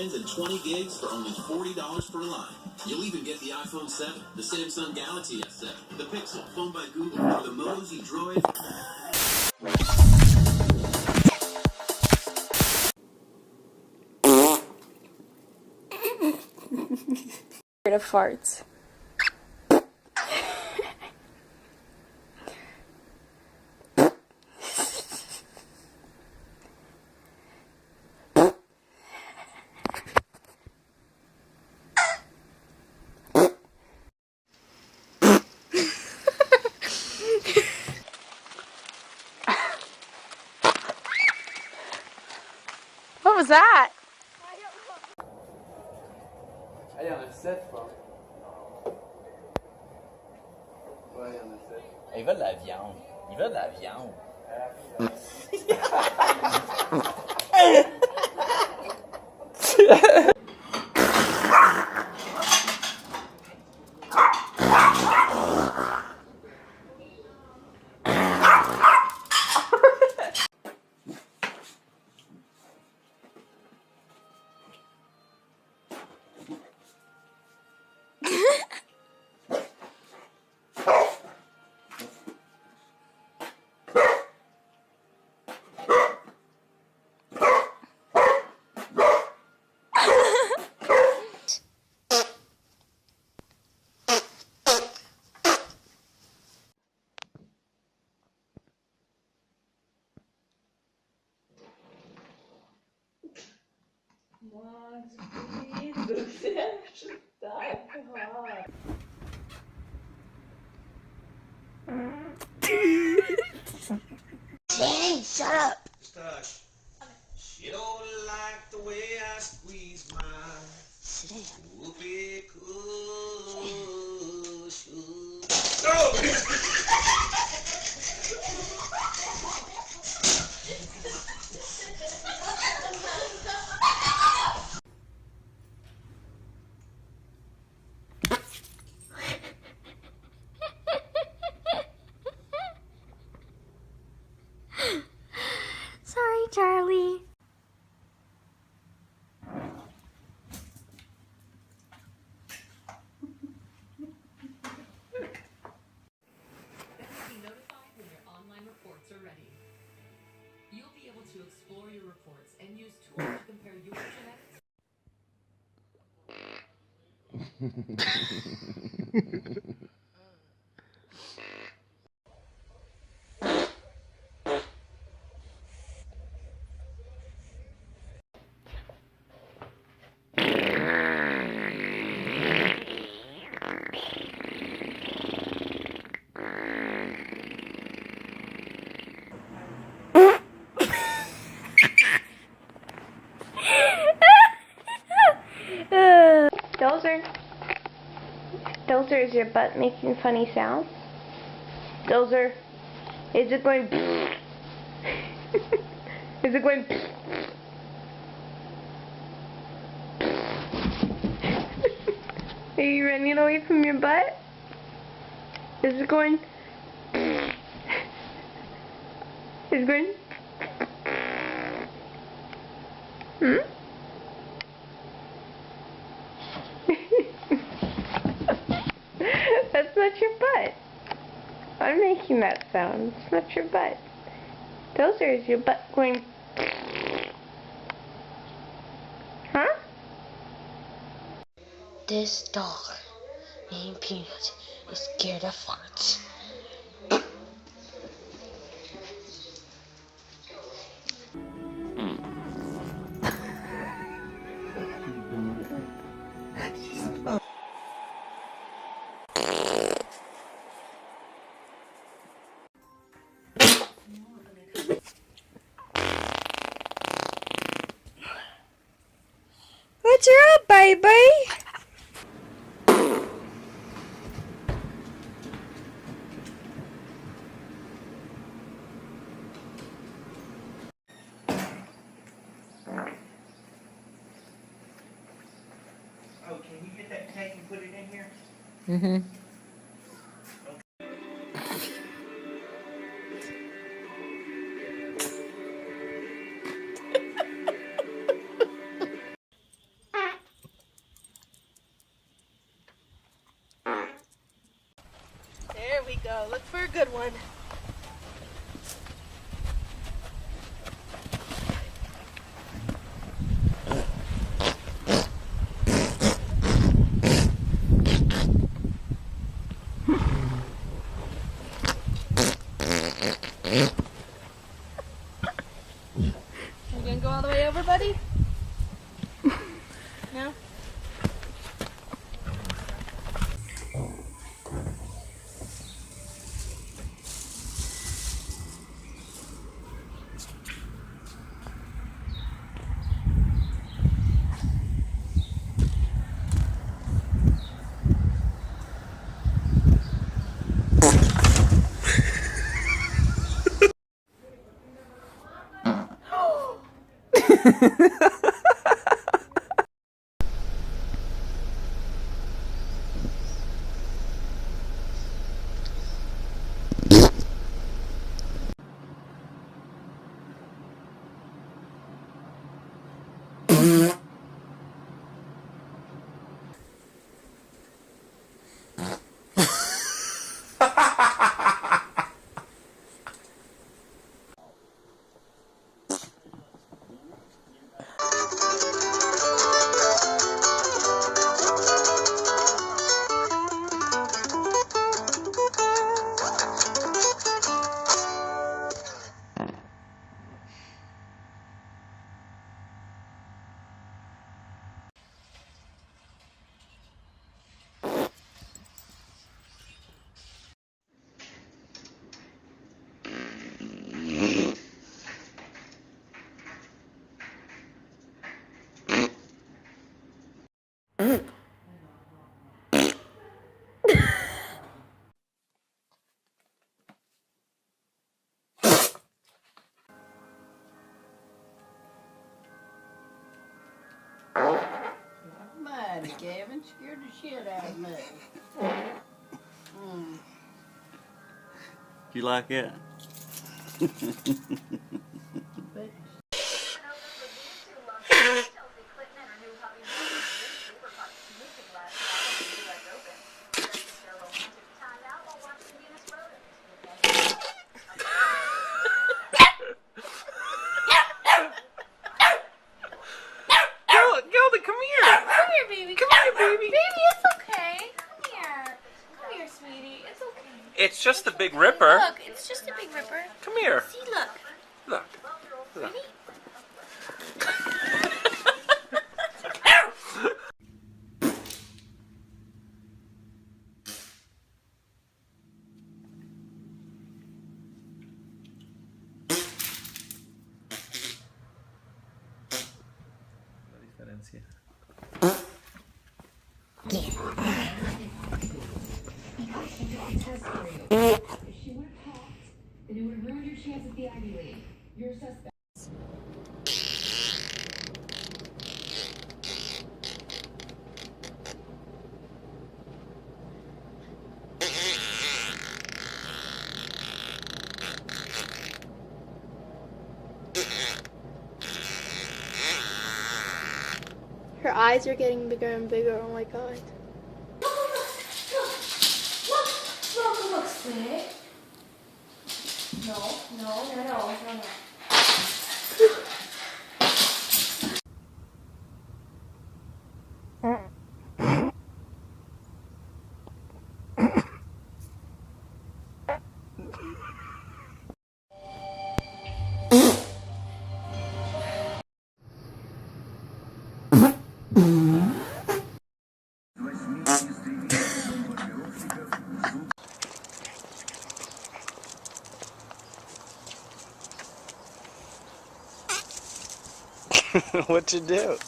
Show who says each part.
Speaker 1: And 20 gigs for only $40 per line. You'll even get the iPhone 7, the Samsung Galaxy S7, the Pixel, phone by Google, or the Moto Z Droid.
Speaker 2: Of farts. What was that?
Speaker 3: Allez, on a 7, je pense. Ouais, il y en a 7.
Speaker 4: Il veut de la viande. Il veut de la viande.
Speaker 2: Danny, shut up.
Speaker 1: She don't like the way I squeeze my whoopee cushion.
Speaker 2: Sorry, Charlie.
Speaker 5: Be notified when your online reports are ready. You'll be able to explore your reports and use tools to compare your genetics.
Speaker 2: Dozer, is your butt making funny sounds? Dozer, is it going? Is it going? Are you running away from your butt? Is it going? Is it going? Hmm? That's not your butt. I'm making that sound. It's not your butt. Dozer, is your butt going? Huh? This dog named Peanut is scared of farts. What's up, baby?
Speaker 6: Oh, can you get that cake and put it in here?
Speaker 4: Mm-hmm.
Speaker 7: go. Look for a good one. You gonna go all the way over, buddy? No?
Speaker 8: Mighty, Gavin. Scared the shit out of me.
Speaker 9: You like it?
Speaker 7: Gilda, come here. Come here, baby. Come here, baby. Baby, it's okay. Come here. Come here, sweetie. It's okay.
Speaker 9: It's just the Big Ripper.
Speaker 7: Look, it's just a Big Ripper.
Speaker 9: Come here.
Speaker 7: See, look.
Speaker 9: Look. Look.
Speaker 7: Ready?
Speaker 9: La diferencia.
Speaker 7: Her eyes are getting bigger and bigger. Oh my god.
Speaker 10: Look, sweetie. No.
Speaker 3: What'd you do?